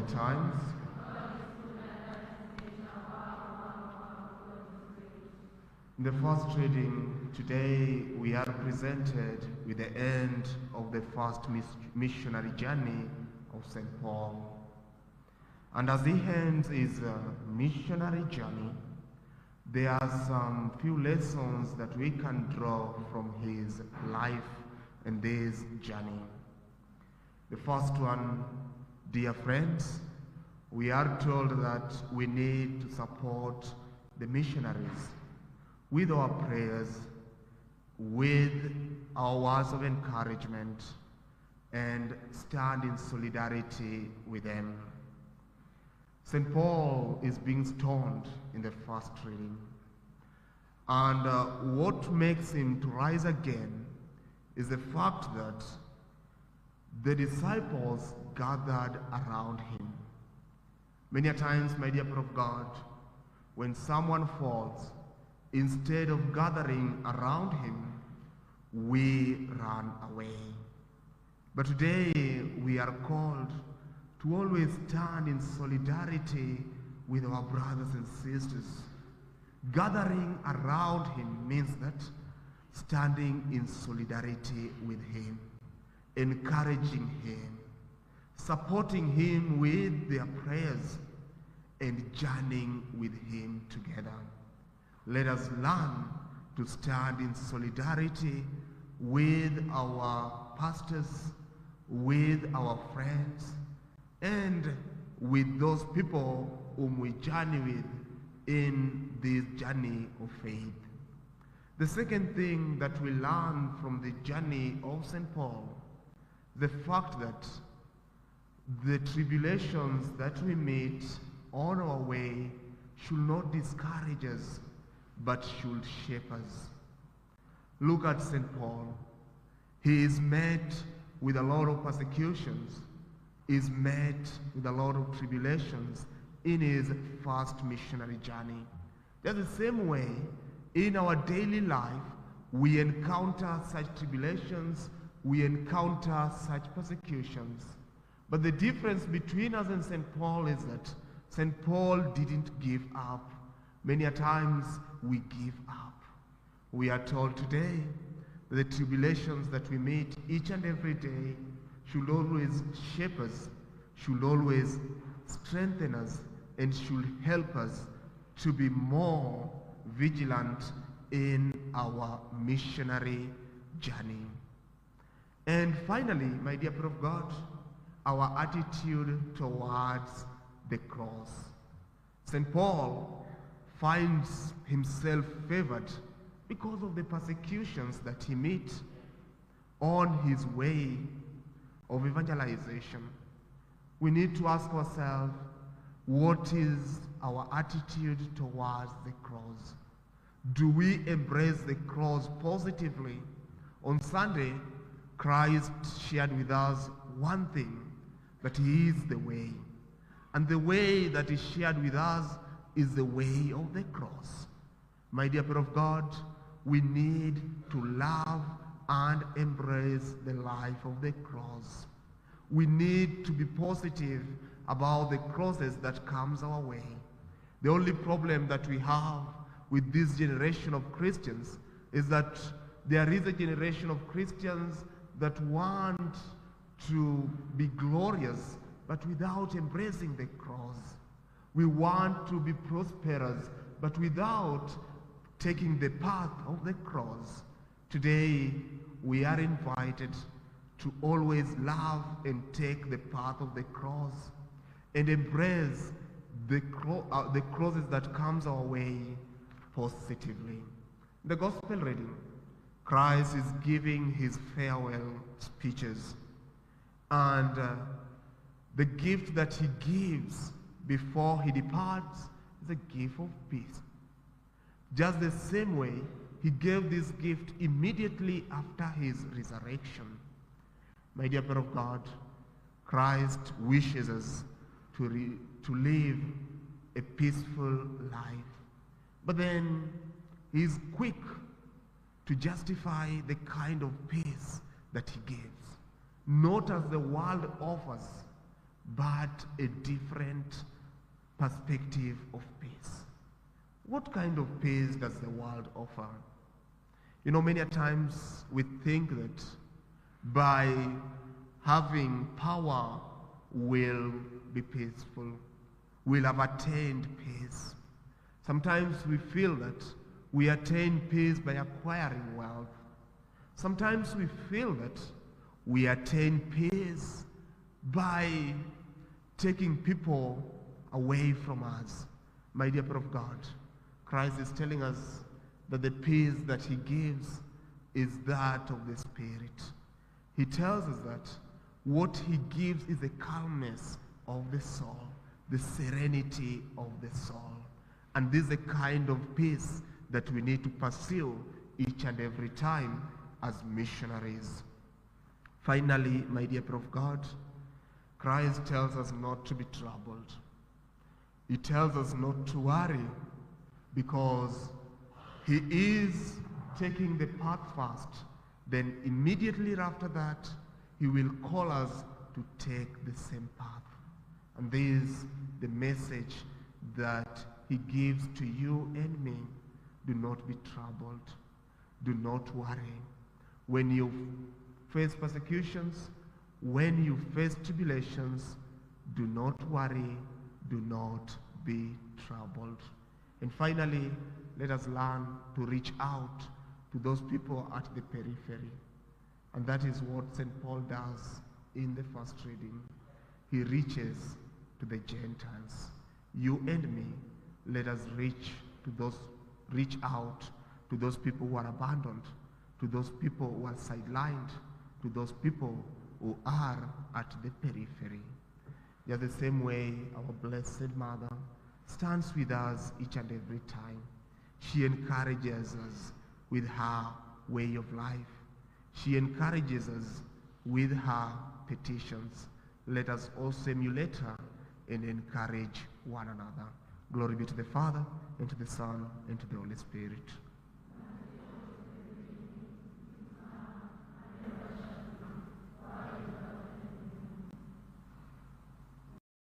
the times. In the first reading today, we are presented with the end of the first missionary journey of St. Paul. And as he ends his missionary journey, there are some few lessons that we can draw from his life and this journey. The first one, dear friends, we are told that we need to support the missionaries with our prayers, with our words of encouragement, and stand in solidarity with them. St. Paul is being stoned in the first reading. And what makes him to rise again is the fact that the disciples gathered around him. Many a times, my dear people of God, when someone falls, instead of gathering around him, we run away. But today we are called to always stand in solidarity with our brothers and sisters. Gathering around him means that standing in solidarity with him, encouraging him, supporting him with their prayers, and journeying with him together. Let us learn to stand in solidarity with our pastors, with our friends, and with those people whom we journey with in this journey of faith. The second thing that we learn from the journey of St. Paul, the fact that the tribulations that we meet on our way should not discourage us, but should shape us. Look at St. Paul. He is met with a lot of persecutions, is met with a lot of tribulations in his first missionary journey. Just the same way, in our daily life, we encounter such tribulations, we encounter such persecutions. But the difference between us and St. Paul is that St. Paul didn't give up. Many a times we give up. We are told today that the tribulations that we meet each and every day should always shape us, should always strengthen us, and should help us to be more vigilant in our missionary journey. And finally, my dear people of God, our attitude towards the cross. St. Paul finds himself favored because of the persecutions that he meets on his way of evangelization. We need to ask ourselves, what is our attitude towards the cross? Do we embrace the cross positively? On Sunday, Christ shared with us one thing, that he is the way. And the way that he shared with us is the way of the cross. My dear people of God, we need to love and embrace the life of the cross. We need to be positive about the crosses that comes our way. The only problem that we have with this generation of Christians is that there is a generation of Christians that want to be glorious, but without embracing the cross. We want to be prosperous, but without taking the path of the cross. Today, we are invited to always love and take the path of the cross and embrace the crosses that comes our way positively. The gospel reading, Christ is giving his farewell speeches, and the gift that he gives before he departs is a gift of peace. Just the same way he gave this gift immediately after his resurrection. My dear people of God, Christ wishes us to live a peaceful life. But then he is quick to justify the kind of peace that he gives. Not as the world offers, but a different perspective of peace. What kind of peace does the world offer? You know, many a times we think that by having power we'll be peaceful, we'll have attained peace. Sometimes we feel that we attain peace by acquiring wealth. Sometimes we feel that we attain peace by taking people away from us. My dear people of God, Christ is telling us that the peace that he gives is that of the Spirit. He tells us that what he gives is the calmness of the soul, the serenity of the soul. And this is the kind of peace that we need to pursue each and every time as missionaries. Finally, my dear people of God, Christ tells us not to be troubled. He tells us not to worry because he is taking the path first. Then immediately after that, he will call us to take the same path. And this is the message that he gives to you and me. Do not be troubled. Do not worry. When you face persecutions, when you face tribulations, do not worry. Do not be troubled. And finally, let us learn to reach out to those people at the periphery. And that is what St. Paul does in the first reading. He reaches to the Gentiles. You and me, let us reach out to those people who are abandoned, to those people who are sidelined, to those people who are at the periphery. Just the same way our Blessed Mother stands with us each and every time. She encourages us with her way of life. She encourages us with her petitions. Let us also emulate her and encourage one another. Glory be to the Father, and to the Son, and to the Holy Spirit.